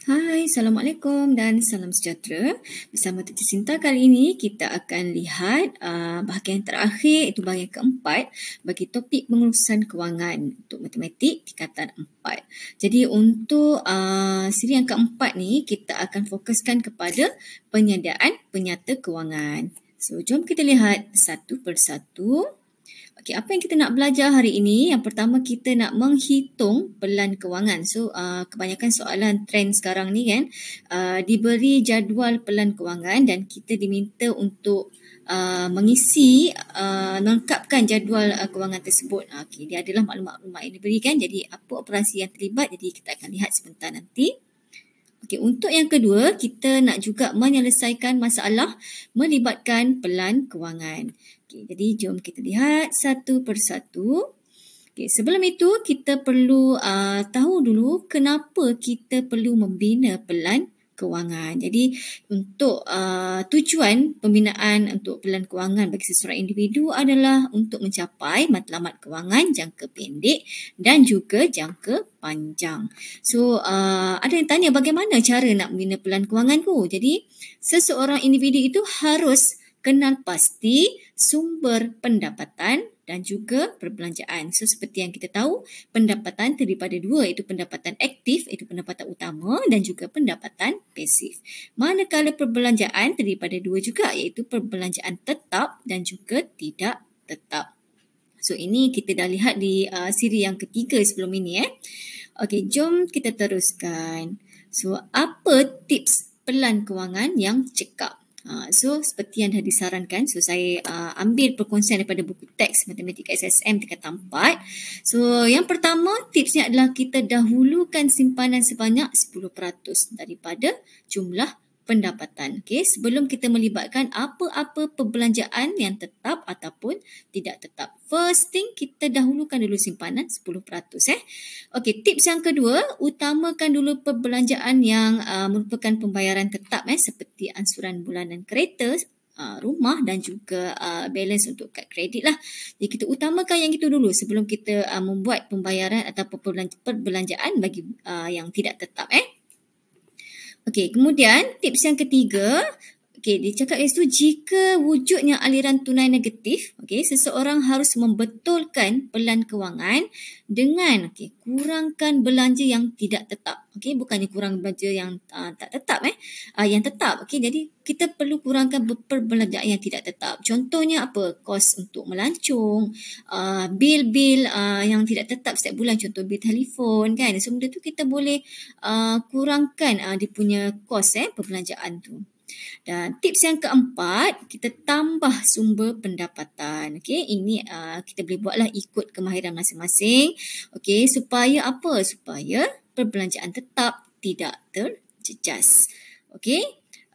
Hai, Assalamualaikum dan salam sejahtera. Bersama Teacher Sinta kali ini kita akan lihat bahagian terakhir, itu bahagian keempat bagi topik pengurusan kewangan untuk matematik tingkatan 4. Jadi untuk siri yang keempat ni kita akan fokuskan kepada penyediaan penyata kewangan. So jom kita lihat satu persatu. Okey, apa yang kita nak belajar hari ini? Yang pertama kita nak menghitung pelan kewangan. So, kebanyakan soalan trend sekarang ni kan, diberi jadual pelan kewangan dan kita diminta untuk mengisi, melengkapkan jadual kewangan tersebut. Okey, dia adalah maklumat-maklumat yang diberikan. Jadi, apa operasi yang terlibat? Jadi, kita akan lihat sebentar nanti. Okey, untuk yang kedua, kita nak juga menyelesaikan masalah melibatkan pelan kewangan. Okey, jadi jom kita lihat satu persatu. Okey, sebelum itu kita perlu tahu dulu kenapa kita perlu membina pelan kewangan. Jadi untuk tujuan pembinaan untuk pelan kewangan bagi seseorang individu adalah untuk mencapai matlamat kewangan jangka pendek dan juga jangka panjang. So ada yang tanya bagaimana cara nak membina pelan kewangan tu? Jadi seseorang individu itu harus kenal pasti sumber pendapatan dan juga perbelanjaan. So seperti yang kita tahu, pendapatan terdiri pada dua, iaitu pendapatan aktif, iaitu pendapatan utama dan juga pendapatan pasif. Manakala perbelanjaan terdiri pada dua juga, iaitu perbelanjaan tetap dan juga tidak tetap. So ini kita dah lihat di siri yang ketiga sebelum ini. Okey, jom kita teruskan. So apa tips pelan kewangan yang cekap? So seperti yang dah disarankan, so saya ambil perkongsian daripada buku teks Matematik SSM tingkatan 4. So yang pertama tipsnya adalah kita dahulukan simpanan sebanyak 10% daripada jumlah pendapatan. Okay, sebelum kita melibatkan apa-apa perbelanjaan yang tetap ataupun tidak tetap. First thing, kita dahulukan dulu simpanan 10%. Okey, tips yang kedua, utamakan dulu perbelanjaan yang merupakan pembayaran tetap seperti ansuran bulanan kereta, rumah dan juga balance untuk kad kredit lah. Jadi kita utamakan yang itu dulu sebelum kita membuat pembayaran atau perbelanjaan bagi yang tidak tetap. Okey, kemudian tips yang ketiga, okey, dia cakap iaitu jika wujudnya aliran tunai negatif, okey, seseorang harus membetulkan pelan kewangan dengan kurangkan belanja yang tidak tetap. Okey, bukannya kurang belanja yang tak tetap yang tetap. Okey, jadi kita perlu kurangkan perbelanjaan yang tidak tetap. Contohnya apa? Kos untuk melancong, bil-bil yang tidak tetap setiap bulan, contoh bil telefon kan. So benda tu kita boleh kurangkan dia punya kos perbelanjaan tu. Dan tips yang keempat, kita tambah sumber pendapatan. Okey, ini kita boleh buatlah ikut kemahiran masing-masing. Okey, supaya apa? Supaya perbelanjaan tetap tidak terjejas. Okey.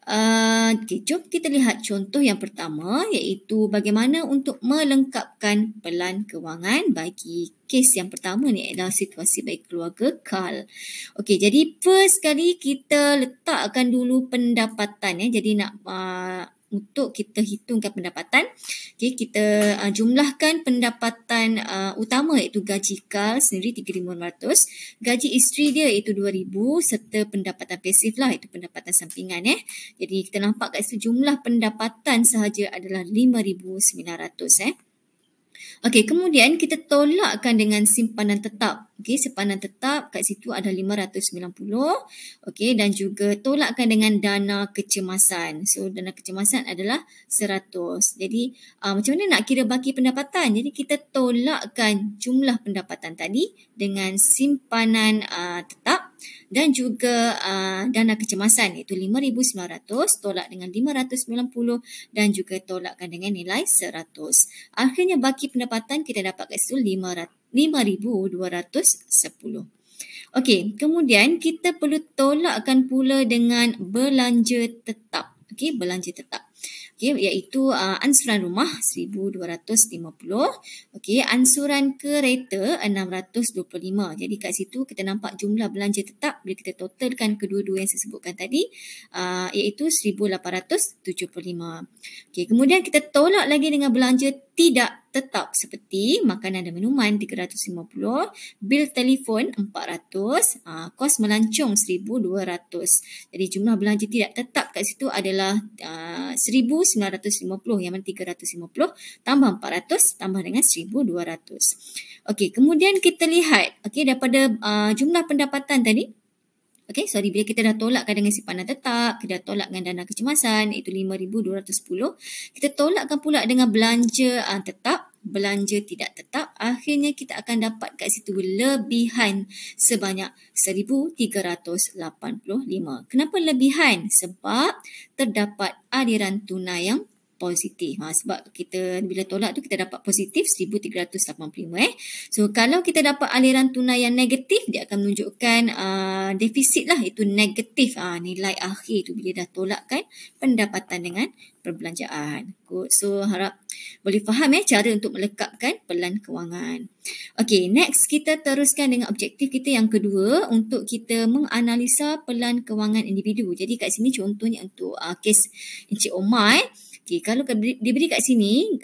Okay, jom kita lihat contoh yang pertama, iaitu bagaimana untuk melengkapkan pelan kewangan bagi kes yang pertama ni adalah situasi bagi keluarga Carl. Okey, jadi first kali kita letakkan dulu pendapatan jadi nak untuk kita hitungkan pendapatan, okay, kita jumlahkan pendapatan utama iaitu gaji Carl sendiri 3,500, gaji isteri dia iaitu 2,000 serta pendapatan pasif lah iaitu pendapatan sampingan. Jadi kita nampak kat situ jumlah pendapatan sahaja adalah 5,900. Okey, kemudian kita tolakkan dengan simpanan tetap. Okey, simpanan tetap kat situ ada 590. Okey, dan juga tolakkan dengan dana kecemasan. So dana kecemasan adalah 100. Jadi macam mana nak kira baki pendapatan? Jadi kita tolakkan jumlah pendapatan tadi dengan simpanan tetap dan juga dana kecemasan iaitu 5,900 tolak dengan 590 dan juga tolakkan dengan nilai 100. Akhirnya baki pendapatan kita dapat kat situ 5,210. Okey, kemudian kita perlu tolakkan pula dengan belanja tetap. Okey, belanja tetap. Okey, iaitu ansuran rumah 1,250. Okey, ansuran kereta 625. Jadi kat situ kita nampak jumlah belanja tetap bila kita totalkan kedua-dua yang saya sebutkan tadi iaitu 1,875. Okey, kemudian kita tolak lagi dengan belanja tidak tetap seperti makanan dan minuman 350, bil telefon 400, kos melancong 1,200. Jadi jumlah belanja tidak tetap kat situ adalah 1,950, yang mana 350 tambah 400 tambah dengan 1,200. Okey, kemudian kita lihat daripada jumlah pendapatan tadi. Bila kita dah tolakkan dengan simpanan tetap, kita dah tolak dengan dana kecemasan, iaitu 5,210. Kita tolakkan pula dengan belanja tetap, belanja tidak tetap. Akhirnya kita akan dapat kat situ lebihan sebanyak 1,385. Kenapa lebihan? Sebab terdapat aliran tunai yang positif. Sebab kita bila tolak tu kita dapat positif 1,385. So kalau kita dapat aliran tunai yang negatif, dia akan menunjukkan defisit lah, itu negatif nilai akhir tu bila dah tolakkan pendapatan dengan perbelanjaan. Good. So harap boleh faham cara untuk melekapkan pelan kewangan. Okey, next kita teruskan dengan objektif kita yang kedua untuk kita menganalisa pelan kewangan individu. Jadi kat sini contohnya untuk kes Encik Omar. Kalau diberi kat sini,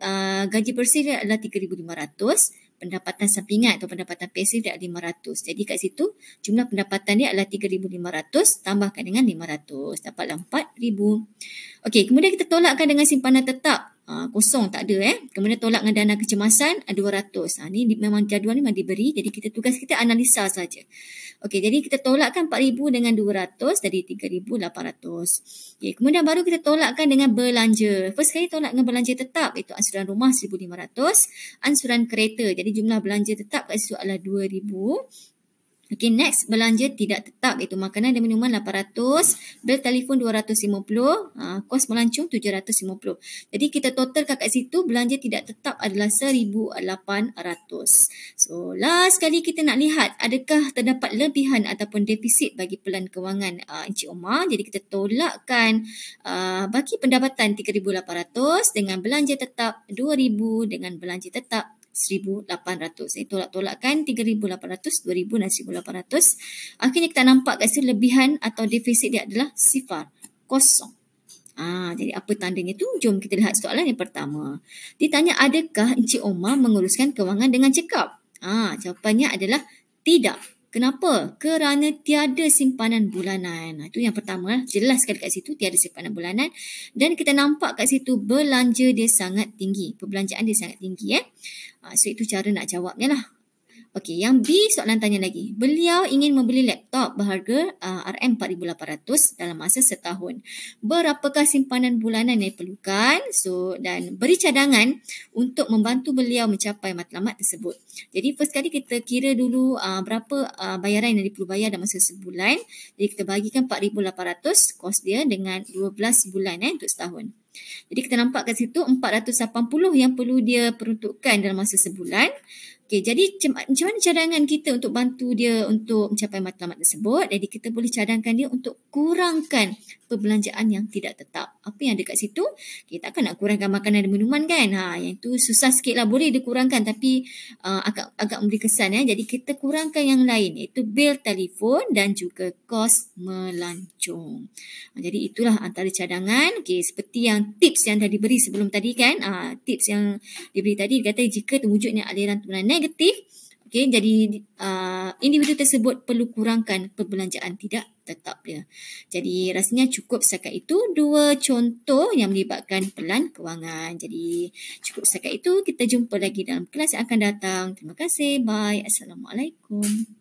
gaji bersih dia adalah 3,500, pendapatan sampingan atau pendapatan pasif dia adalah 500. Jadi kat situ, jumlah pendapatan dia adalah 3,500, tambahkan dengan 500, dapatlah 4,000. Okey, kemudian kita tolakkan dengan simpanan tetap. Kosong, tak ada. Kemudian tolak dengan dana kecemasan 200. Ni memang jadual ni memang diberi, jadi tugas kita analisa saja. Okey, jadi kita tolakkan 4,000 dengan 200, jadi 3,800. Okey, kemudian baru kita tolakkan dengan belanja. First kali tolak dengan belanja tetap, iaitu ansuran rumah 1,500, ansuran kereta. Jadi jumlah belanja tetap kat situ adalah 2,000. Okey, next belanja tidak tetap, iaitu makanan dan minuman 800, bil telefon 250, kos melancong 750. Jadi kita totalkan kat situ belanja tidak tetap adalah 1,800. So last kali kita nak lihat adakah terdapat lebihan ataupun defisit bagi pelan kewangan Encik Omar. Jadi kita tolakkan bagi pendapatan 3,800 dengan belanja tetap 2,000 dengan belanja tetap 1,800. Saya tolak-tolakkan 3,800, 2,000 dan 1,800. Akhirnya kita nampak kat sini lebihan atau defisit dia adalah sifar, kosong. Jadi apa tandanya tu? Jom kita lihat soalan yang pertama. Ditanya, adakah Encik Omar menguruskan kewangan dengan cekap? Jawapannya adalah tidak. Kenapa? Kerana tiada simpanan bulanan. Itu yang pertama. Jelas sekali kat situ tiada simpanan bulanan. Dan kita nampak kat situ belanja dia sangat tinggi. Perbelanjaan dia sangat tinggi. So itu cara nak jawabnya lah. Okey, yang B soalan tanya lagi. Beliau ingin membeli laptop berharga RM4,800 dalam masa setahun. Berapakah simpanan bulanan yang diperlukan? Dan beri cadangan untuk membantu beliau mencapai matlamat tersebut. Jadi first kali kita kira dulu berapa bayaran yang perlu bayar dalam masa sebulan. Jadi kita bagikan 4,800 kos dia dengan 12 bulan untuk setahun. Jadi kita nampak kat situ 480 yang perlu dia peruntukkan dalam masa sebulan. Okey, jadi macam mana cadangan kita untuk bantu dia untuk mencapai matlamat tersebut? Jadi kita boleh cadangkan dia untuk kurangkan perbelanjaan yang tidak tetap. Apa yang ada kat situ? Kita akan nak kurangkan makanan dan minuman kan? Yang itu susah sikit lah. Boleh dikurangkan tapi agak memberi kesan. Jadi kita kurangkan yang lain, iaitu bil telefon dan juga kos melancong. Jadi itulah antara cadangan. Okey, seperti yang tips yang dah diberi sebelum tadi kan? Tips yang diberi tadi kata jika terwujudnya aliran tunai negatif, jadi individu tersebut perlu kurangkan perbelanjaan tidak tetap dia. Jadi rasanya cukup setakat itu 2 contoh yang melibatkan pelan kewangan. Jadi cukup setakat itu. Kita jumpa lagi dalam kelas yang akan datang. Terima kasih. Bye. Assalamualaikum.